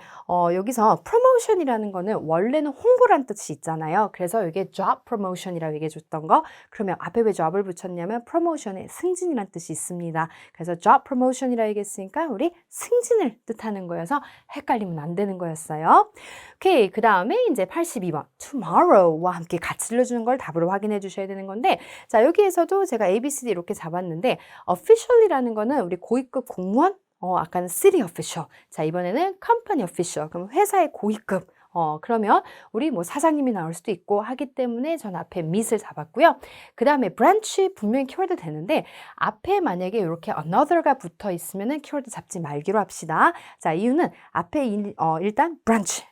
여기서 promotion이라는 거는 원래는 홍보란 뜻이 있잖아요. 그래서 이게 job promotion이라고 얘기해 줬던 거. 그러면 앞에 왜 job을 붙였냐면 promotion에 승진이란 뜻이 있습니다. 그래서 job promotion이라고 얘기했으니까 우리 승진을 뜻하는 거여서 헷갈리면 안 되는 거였어요. 오케이. 그 다음에 이제 82번 tomorrow와 함께 같이 들려주는 걸 답으로 확인해 주셔야 되는 건데 자, 여기에서도 제가 ABCD 이렇게 잡았는데 official이라는 거는 우리 고위급 공무원 아까는 city official. 자, 이번에는 company official. 그럼 회사의 고위급. 그러면 우리 뭐 사장님이 나올 수도 있고 하기 때문에 전 앞에 meet을 잡았고요. 그 다음에 branch 분명히 키워드 되는데 앞에 만약에 이렇게 another가 붙어 있으면은 키워드 잡지 말기로 합시다. 자, 이유는 앞에 일단 branch.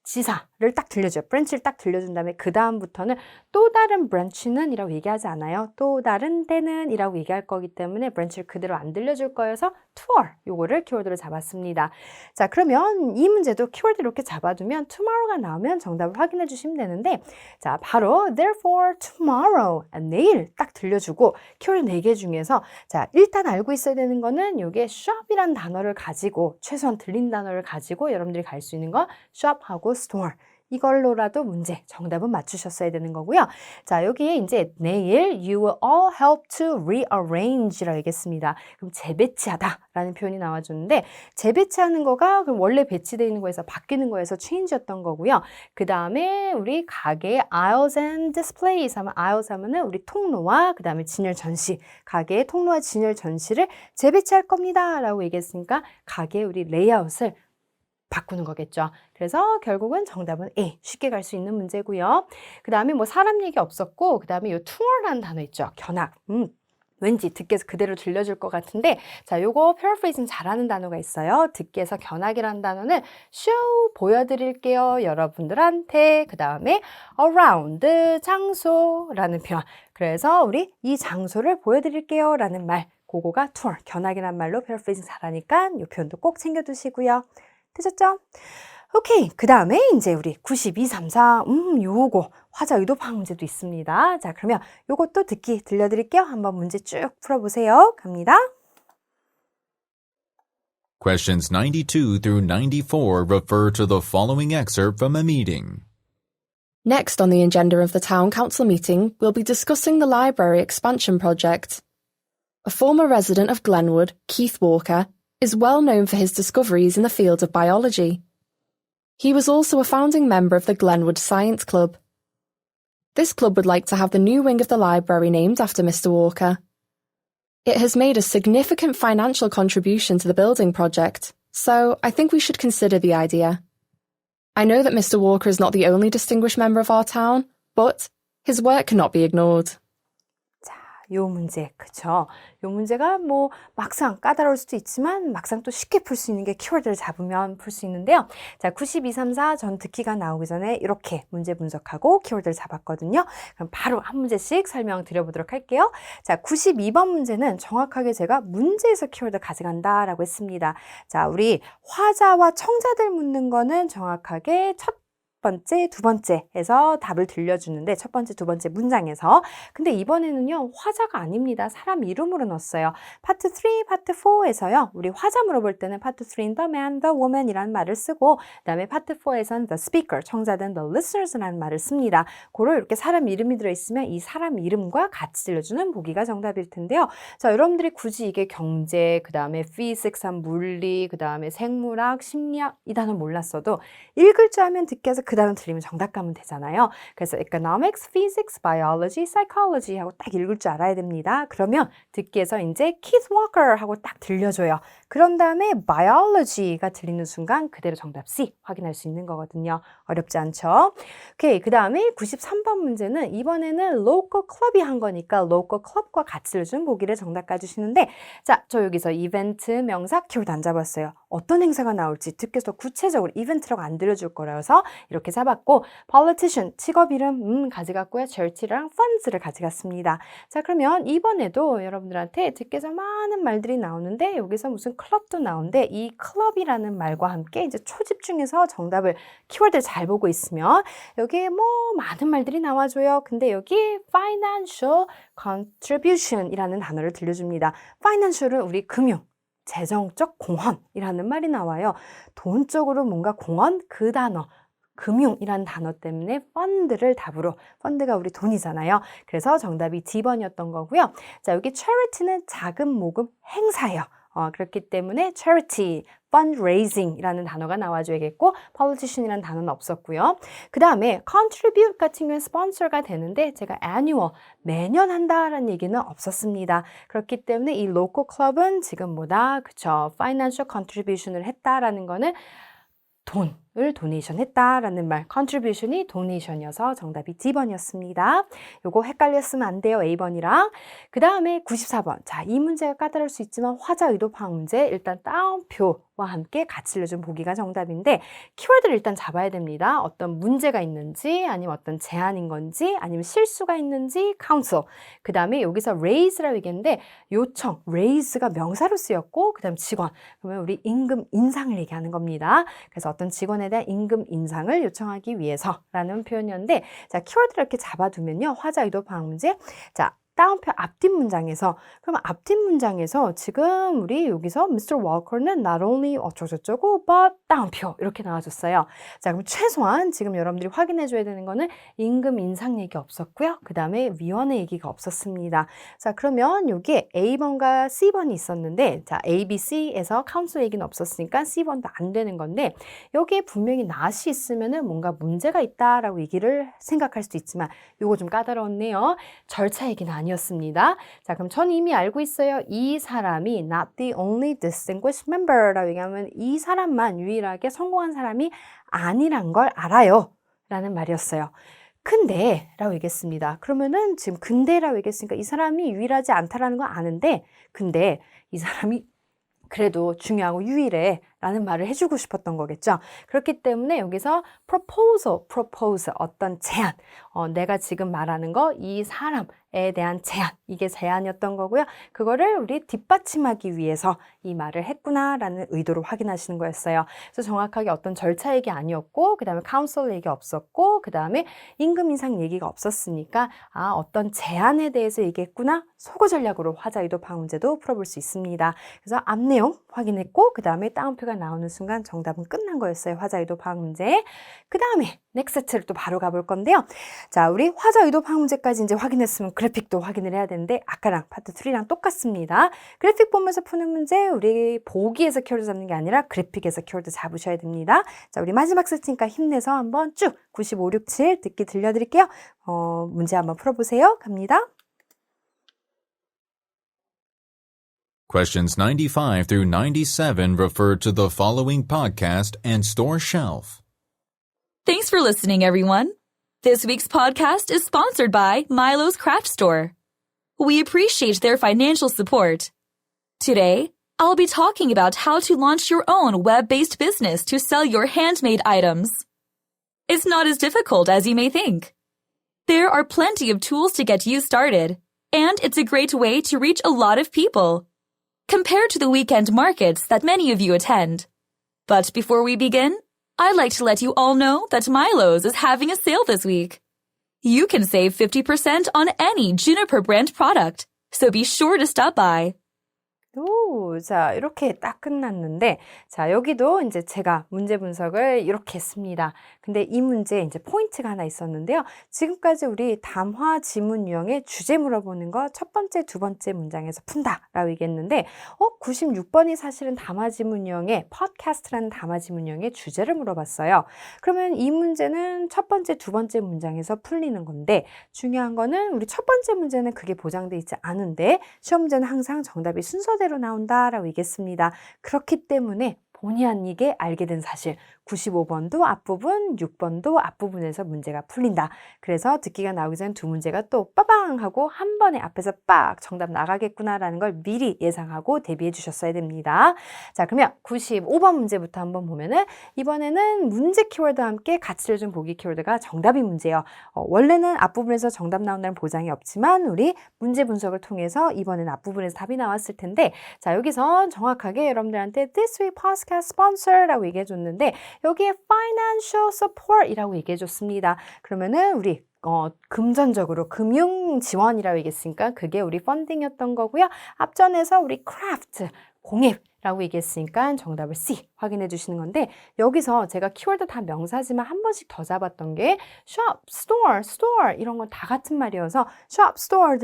지사를 딱 들려줘요. 브랜치를 딱 들려준 다음에 그 다음부터는 또 다른 브랜치는 이라고 얘기하지 않아요. 또 다른 데는 이라고 얘기할 거기 때문에 브랜치를 그대로 안 들려줄 거여서 tour 요거를 키워드로 잡았습니다. 자, 그러면 이 문제도 키워드 이렇게 잡아두면 tomorrow가 나오면 정답을 확인해 주시면 되는데 자, 바로 therefore tomorrow 내일 딱 들려주고 키워드 4개 중에서 자, 일단 알고 있어야 되는 거는 요게 shop이란 단어를 가지고 최소한 들린 단어를 가지고 여러분들이 갈 수 있는 거 shop하고 store 이걸로라도 문제 정답은 맞추셨어야 되는 거고요. 자, 여기에 이제 내일 you will all help to rearrange라고 얘기했습니다. 그럼 재배치하다 라는 표현이 나와줬는데 재배치하는 거가 그럼 원래 배치되어 있는 거에서 바뀌는 거에서 change였던 거고요. 그 다음에 우리 가게의 aisles and displays 하면 aisles 하면은 우리 통로와 그 다음에 진열 전시 가게의 통로와 진열 전시를 재배치할 겁니다 라고 얘기했으니까 가게의 우리 레이아웃을 바꾸는 거겠죠. 그래서 결국은 정답은 A, 쉽게 갈 수 있는 문제고요. 그 다음에 뭐 사람 얘기 없었고 그 다음에 이 tour라는 단어 있죠. 견학. 왠지 듣기에서 그대로 들려줄 것 같은데 자, 요거 paraphrasing 잘하는 단어가 있어요. 듣기에서 견학이라는 단어는 show 보여드릴게요. 여러분들한테 그 다음에 around 장소라는 표현. 그래서 우리 이 장소를 보여드릴게요 라는 말 그거가 tour, 견학이라는 말로 paraphrasing 잘하니까 이 표현도 꼭 챙겨두시고요. 되셨죠? 오케이. 그 다음에 이제 우리 92, 34, 요거 화자 의도 파악 문제도 있습니다. 자, 그러면 요것도 듣기 들려드릴게요. 한번 문제 쭉 풀어보세요. 갑니다. Questions 92 through 94 refer to the following excerpt from a meeting. Next on the agenda of the Town Council meeting, we'll be discussing the library expansion project. A former resident of Glenwood, Keith Walker, is well known for his discoveries in the field of biology. He was also a founding member of the Glenwood Science Club. This club would like to have the new wing of the library named after Mr. Walker. It has made a significant financial contribution to the building project, so I think we should consider the idea. I know that Mr. Walker is not the only distinguished member of our town, but his work cannot be ignored. 요 문제, 그쵸? 요 문제가 뭐 막상 까다로울 수도 있지만 막상 또 쉽게 풀 수 있는 게 키워드를 잡으면 풀 수 있는데요. 자, 92, 3, 4 전 듣기가 나오기 전에 이렇게 문제 분석하고 키워드를 잡았거든요. 그럼 바로 한 문제씩 설명드려보도록 할게요. 자, 92번 문제는 정확하게 제가 문제에서 키워드 가져간다라고 했습니다. 자, 우리 화자와 청자들 묻는 거는 정확하게 첫 번째, 두 번째 해서 답을 들려주는데 첫 번째, 두 번째 문장에서 근데 이번에는요 화자가 아닙니다. 사람 이름으로 넣었어요. 파트 3, 파트 4에서요 우리 화자 물어볼 때는 파트 3는 the man, the woman 이라는 말을 쓰고 그 다음에 파트 4에서는 the speaker, 청자든 the listeners라는 말을 씁니다. 고로 이렇게 사람 이름이 들어있으면 이 사람 이름과 같이 들려주는 보기가 정답일 텐데요. 자, 여러분들이 굳이 이게 경제, 그 다음에 physics, 물리, 그 다음에 생물학, 심리학 이 단어 몰랐어도 읽을 줄 알면 듣기 해서 그 단어 들리면 정답 가면 되잖아요. 그래서 economics, physics, biology, psychology 하고 딱 읽을 줄 알아야 됩니다. 그러면 듣기에서 이제 Keith Walker 하고 딱 들려줘요. 그런 다음에 biology가 들리는 순간 그대로 정답 C 확인할 수 있는 거거든요. 어렵지 않죠? 오케이, 그 다음에 93번 문제는 이번에는 local club이 한 거니까 local club과 같이 들려주는 보기를 정답 가주시는데 자, 저 여기서 이벤트, 명사, 키워드 안 잡았어요. 어떤 행사가 나올지 듣기에서 구체적으로 이벤트라고 안 들려줄 거라서 이렇게 잡았고 politician, 직업 이름 가져갔고요. charity랑 funds를 가져갔습니다. 자, 그러면 이번에도 여러분들한테 듣기에서 많은 말들이 나오는데 여기서 무슨 클럽도 나오는데 이 클럽이라는 말과 함께 이제 초집중해서 정답을 키워드를 잘 보고 있으면 여기에 뭐 많은 말들이 나와줘요. 근데 여기 financial contribution 이라는 단어를 들려줍니다. financial은 우리 금융, 재정적 공헌이라는 말이 나와요. 돈적으로 뭔가 공헌 그 단어 금융이라는 단어 때문에 펀드를 답으로 펀드가 우리 돈이잖아요. 그래서 정답이 D번이었던 거고요. 자, 여기 charity는 자금 모금 행사예요. 그렇기 때문에 charity, fundraising이라는 단어가 나와줘야겠고 politician이라는 단어는 없었고요. 그 다음에 contribute 같은 경우는 sponsor가 되는데 제가 annual, 매년 한다라는 얘기는 없었습니다. 그렇기 때문에 이 local club은 지금 뭐다? 그쵸? financial contribution을 했다라는 거는 돈을 도네이션 했다라는 말, contribution이 donation이어서 정답이 D번이었습니다. 요거 헷갈렸으면 안 돼요, A번이랑. 그 다음에 94번. 자, 이 문제가 까다로울 수 있지만 화자 의도 파악 문제 일단 따옴표와 함께 같이 알려준 보기가 정답인데 키워드를 일단 잡아야 됩니다. 어떤 문제가 있는지 아니면 어떤 제안인 건지 아니면 실수가 있는지 counsel. 그 다음에 여기서 raise라고 얘기했는데 요청, raise가 명사로 쓰였고 그 다음 직원. 그러면 우리 임금 인상을 얘기하는 겁니다. 그래서 어떤 직원에 대한 임금 인상을 요청하기 위해서라는 표현이었는데 자, 키워드를 이렇게 잡아두면요. 화자 의도 파악 문제. 자, 다운표 앞뒷 문장에서 그럼 앞뒷 문장에서 지금 우리 여기서 Mr. Walker는 not only 어쩌고저쩌고 but 다운표 이렇게 나와줬어요. 자, 그럼 최소한 지금 여러분들이 확인해 줘야 되는 거는 임금 인상 얘기 없었고요. 그 다음에 위원회 얘기가 없었습니다. 자, 그러면 여기에 A번과 C번이 있었는데 자, A, B, C에서 카운슬 얘기는 없었으니까 C번도 안 되는 건데 여기에 분명히 not이 있으면은 뭔가 문제가 있다라고 얘기를 생각할 수도 있지만 요거 좀 까다로웠네요. 절차 얘기는 아니었습니다. 자, 그럼 전 이미 알고 있어요. 이 사람이 not the only distinguished member라고 얘기하면 이 사람만 유일하게 성공한 사람이 아니란 걸 알아요. 라는 말이었어요. 근데 라고 얘기했습니다. 그러면은 지금 근데라고 얘기했으니까 이 사람이 유일하지 않다라는 건 아는데 근데 이 사람이 그래도 중요하고 유일해 라는 말을 해주고 싶었던 거겠죠. 그렇기 때문에 여기서 propose 어떤 제안 내가 지금 말하는 거 이 사람에 대한 제안 이게 제안이었던 거고요. 그거를 우리 뒷받침하기 위해서 이 말을 했구나라는 의도로 확인하시는 거였어요. 그래서 정확하게 어떤 절차 얘기 아니었고 그 다음에 카운슬 얘기 없었고 그 다음에 임금 인상 얘기가 없었으니까 아 어떤 제안에 대해서 얘기했구나 소거 전략으로 화자 의도 파악 문제도 풀어볼 수 있습니다. 그래서 앞 내용 확인했고 그 다음에 따옴표가 나오는 순간 정답은 끝난 거였어요. 화자 의도 파악 문제. 그 다음에 넥스트를 또 바로 가볼 건데요. 자, 우리 화자 의도 파악 문제까지 이제 확인했으면 그래픽도 확인을 해야 되는데 아까랑 파트 3랑 똑같습니다. 그래픽 보면서 푸는 문제 우리 보기에서 키워드 잡는 게 아니라 그래픽에서 키워드 잡으셔야 됩니다. 자, 우리 마지막 세트니까 힘내서 한번 쭉 95, 6, 7 듣기 들려드릴게요. 문제 한번 풀어보세요. 갑니다. Questions 95 through 97 refer to the following podcast and store shelf. Thanks for listening, everyone. This week's podcast is sponsored by Milo's Craft Store. We appreciate their financial support. Today, I'll be talking about how to launch your own web-based business to sell your handmade items. It's not as difficult as you may think. There are plenty of tools to get you started, and it's a great way to reach a lot of people, compared to the weekend markets that many of you attend. But before we begin, I'd like to let you all know that Milo's is having a sale this week. You can save 50% on any Juniper brand product, so be sure to stop by. 오, 자, 이렇게 딱 끝났는데, 자, 여기도 이제 제가 문제 분석을 이렇게 했습니다. 근데 이 문제에 이제 포인트가 하나 있었는데요. 지금까지 우리 담화 지문 유형의 주제 물어보는 거 첫 번째, 두 번째 문장에서 푼다라고 얘기했는데, 96번이 사실은 담화 지문 유형의 팟캐스트라는 담화 지문 유형의 주제를 물어봤어요. 그러면 이 문제는 첫 번째, 두 번째 문장에서 풀리는 건데, 중요한 거는 우리 첫 번째 문제는 그게 보장돼 있지 않은데, 시험 문제는 항상 정답이 순서대로 나온다라고 얘기했습니다. 그렇기 때문에 본의 아니게 알게 된 사실, 95번도 앞부분, 6번도 앞부분에서 문제가 풀린다. 그래서 듣기가 나오기 전 두 문제가 또 빠방 하고 한 번에 앞에서 빡 정답 나가겠구나라는 걸 미리 예상하고 대비해 주셨어야 됩니다. 자, 그러면 95번 문제부터 한번 보면은 이번에는 문제 키워드와 함께 같이 알려준 보기 키워드가 정답인 문제예요. 원래는 앞부분에서 정답 나온다는 보장이 없지만 우리 문제 분석을 통해서 이번에는 앞부분에서 답이 나왔을 텐데, 자, 여기서 정확하게 여러분들한테 This Week Podcast Sponsor라고 얘기해 줬는데 여기에 Financial Support이라고 얘기해 줬습니다. 그러면은 우리 금전적으로 금융 지원이라고 얘기했으니까 그게 우리 펀딩이었던 거고요. 앞전에서 우리 craft, 공예라고 얘기했으니까 정답을 C 확인해 주시는 건데, 여기서 제가 키워드 다 명사지만 한 번씩 더 잡았던 게 shop, store 이런 건 다 같은 말이어서 shop, store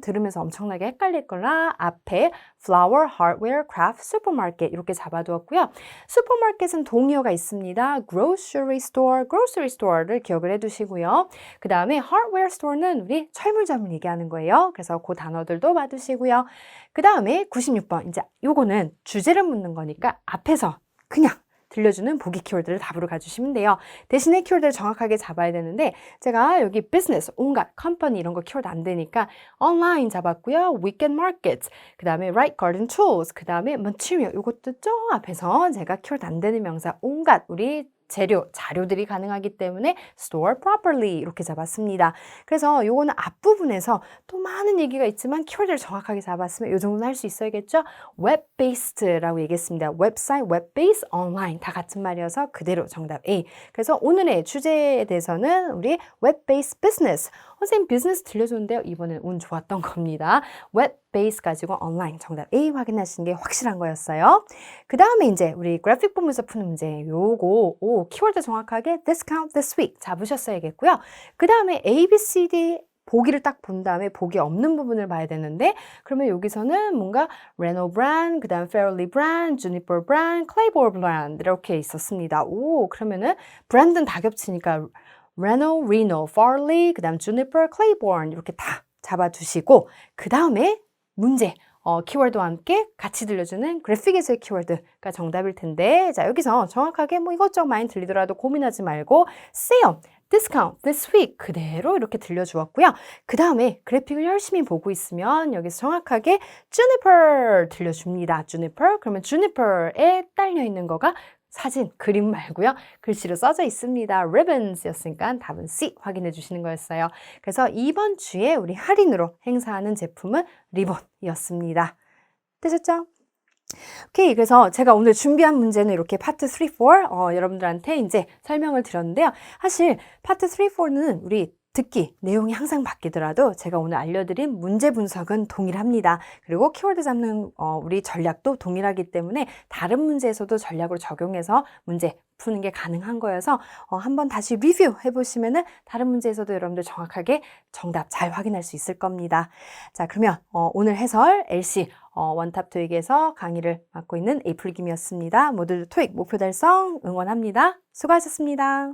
들으면서 엄청나게 헷갈릴 거라 앞에 flower, hardware, craft, supermarket 이렇게 잡아두었고요. 슈퍼마켓은 동의어가 있습니다. grocery store를 기억을 해두시고요. 그 다음에 hardware store는 우리 철물점을 얘기하는 거예요. 그래서 그 단어들도 봐두시고요. 그 다음에 96번, 이제 요거는 주제를 묻는 거니까 앞에서 그냥 들려주는 보기 키워드를 답으로 가주시면 돼요. 대신에 키워드를 정확하게 잡아야 되는데 제가 여기 business, 온갖, company 이런 거 키워드 안 되니까 online 잡았고요. weekend market, 그 다음에 right garden tools, 그 다음에 material 이것도 저 앞에서 제가 키워드 안 되는 명사 온갖 우리 재료, 자료들이 가능하기 때문에 store properly 이렇게 잡았습니다. 그래서 요거는 앞부분에서 또 많은 얘기가 있지만 키워드를 정확하게 잡았으면 요 정도는 할 수 있어야겠죠? web-based라고 얘기했습니다. 웹사이트, web-based, online 다 같은 말이어서 그대로 정답 A. 그래서 오늘의 주제에 대해서는 우리 web-based business. 선생님 비즈니스 들려줬는데요. 이번엔 운 좋았던 겁니다. web-based 가지고 online 정답 A 확인하시는 게 확실한 거였어요. 그 다음에 이제 우리 그래픽 보면서 푸는 문제 요거 키워드 정확하게 discount this week 잡으셨어야겠고요. 그 다음에 A, B, C, D 보기를 딱 본 다음에 보기 없는 부분을 봐야 되는데, 그러면 여기서는 뭔가 Renault brand, 그 다음 Fairly brand, Juniper brand, Claiborne brand 이렇게 있었습니다. 그러면은 브랜드는 다 겹치니까 Renault, Reno, Farley, 그 다음 Juniper, Claiborne 이렇게 다 잡아두시고, 그 다음에 문제 키워드와 함께 같이 들려주는 그래픽에서의 키워드가 정답일 텐데, 자, 여기서 정확하게 뭐 이것저것 많이 들리더라도 고민하지 말고 sale, discount, this week 그대로 이렇게 들려주었고요. 그 다음에 그래픽을 열심히 보고 있으면 여기서 정확하게 Juniper 들려줍니다. Juniper, 그러면 Juniper에 딸려 있는 거가 사진, 그림 말고요. 글씨로 써져 있습니다. ribbons 였으니까 답은 C 확인해 주시는 거였어요. 그래서 이번 주에 우리 할인으로 행사하는 제품은 리본이었습니다. 되셨죠? 오케이, 그래서 제가 오늘 준비한 문제는 이렇게 파트 3, 4 여러분들한테 이제 설명을 드렸는데요. 사실 파트 3, 4는 우리 듣기, 내용이 항상 바뀌더라도 제가 오늘 알려드린 문제 분석은 동일합니다. 그리고 키워드 잡는 우리 전략도 동일하기 때문에 다른 문제에서도 전략으로 적용해서 문제 푸는 게 가능한 거여서 한번 다시 리뷰 해보시면은 다른 문제에서도 여러분들 정확하게 정답 잘 확인할 수 있을 겁니다. 자, 그러면 오늘 해설 LC 원탑 토익에서 강의를 맡고 있는 에이플 김이었습니다. 모두 토익 목표 달성 응원합니다. 수고하셨습니다.